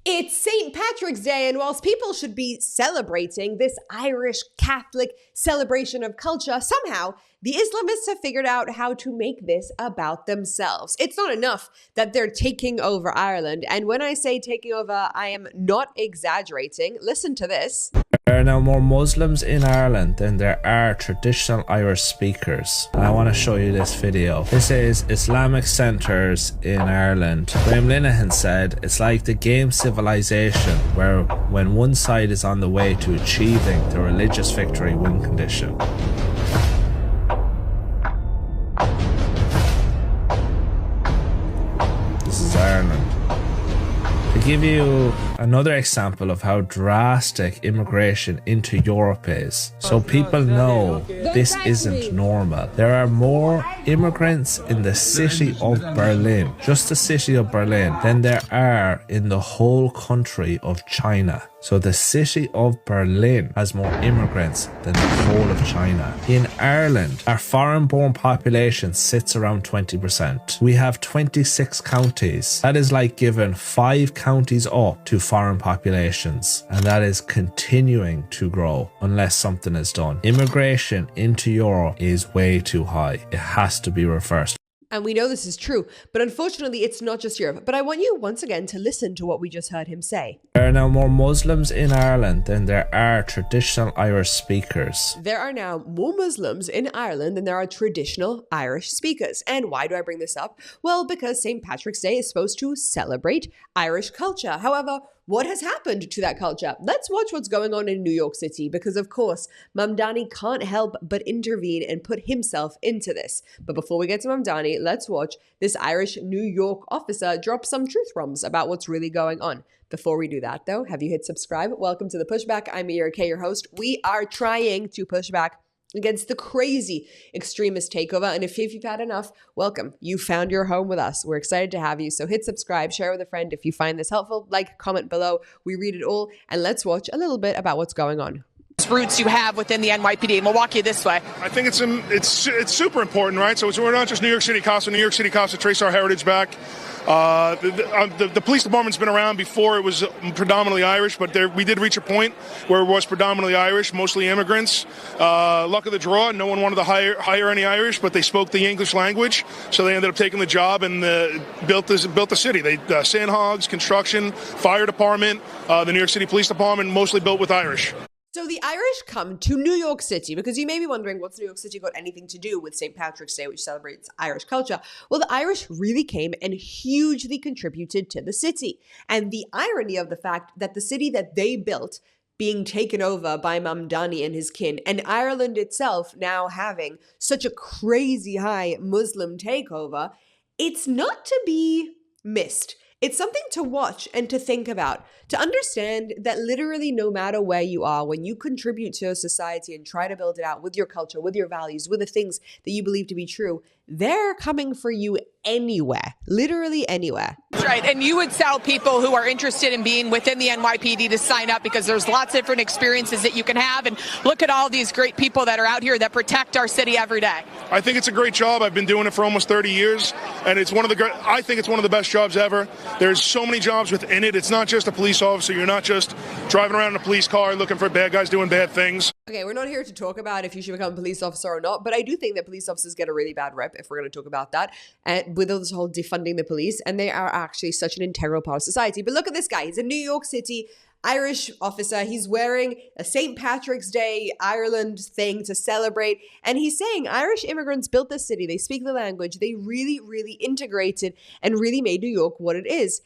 It's St. Patrick's Day, and whilst people should be celebrating this Irish Catholic celebration of culture, somehow the Islamists have figured out how to make this about themselves. It's not enough that they're taking over Ireland, and when I say taking over, I am not exaggerating. Listen to this. There are now more Muslims in Ireland than there are traditional Irish speakers. And I want to show you this video. This is Islamic centres in Ireland. Graham Linehan said it's like the game Civilization, where when one side is on the way to achieving the religious victory win condition. This is Ireland. To give you another example of how drastic immigration into Europe is, so people know this isn't normal. There are more immigrants in the city of Berlin, just the city of Berlin, than there are in the whole country of China. So the city of Berlin has more immigrants than the whole of China. In Ireland, our foreign-born population sits around 20%. We have 26 counties. That is like giving 5 counties up to foreign populations. And that is continuing to grow unless something is done. Immigration into Europe is way too high. It has to be reversed. And we know this is true, but unfortunately it's not just Europe. But I want you once again to listen to what we just heard him say. There are now more Muslims in Ireland than there are traditional Irish speakers. There are now more Muslims in Ireland than there are traditional Irish speakers. And why do I bring this up? Well, because St. Patrick's Day is supposed to celebrate Irish culture. However, what has happened to that culture? Let's watch what's going on in New York City because, of course, Mamdani can't help but intervene and put himself into this. But before we get to Mamdani, let's watch this Irish New York officer drop some truth bombs about what's really going on. Before we do that, though, have you hit subscribe? Welcome to The Pushback. I'm Mira K, your host. We are trying to push back against the crazy extremist takeover. And if you've had enough, welcome. You found your home with us. We're excited to have you. So hit subscribe, share with a friend if you find this helpful, like, comment below. We read it all. And let's watch a little bit about what's going on. Roots you have within the NYPD, and we'll walk you this way. I think it's super important, right? So we're not just New York City cops. New York City cops to trace our heritage back. The police department's been around before it was predominantly Irish, but we did reach a point where it was predominantly Irish, mostly immigrants. Luck of the draw, no one wanted to hire any Irish, but they spoke the English language, so they ended up taking the job and built the city. They sandhogs, construction, fire department, the New York City Police Department, mostly built with Irish. So the Irish come to New York City because you may be wondering, what's New York City got anything to do with St. Patrick's Day, which celebrates Irish culture? Well, the Irish really came and hugely contributed to the city. And the irony of the fact that the city that they built being taken over by Mamdani and his kin, and Ireland itself now having such a crazy high Muslim takeover, it's not to be missed. It's something to watch and to think about, to understand that literally no matter where you are, when you contribute to a society and try to build it out with your culture, with your values, with the things that you believe to be true, they're coming for you anywhere, literally anywhere. That's right. And you would tell people who are interested in being within the NYPD to sign up because there's lots of different experiences that you can have. And look at all these great people that are out here that protect our city every day. I think it's a great job. I've been doing it for almost 30 years, and I think it's one of the best jobs ever. There's so many jobs within it. It's not just a police officer. You're not just driving around in a police car looking for bad guys doing bad things. Okay, we're not here to talk about if you should become a police officer or not, but I do think that police officers get a really bad rep, if we're going to talk about that, and with this whole defunding the police, and they are actually such an integral part of society. But look at this guy. He's a New York City Irish officer. He's wearing a St. Patrick's Day Ireland thing to celebrate, and he's saying Irish immigrants built this city. They speak the language. They really, really integrated and really made New York what it is.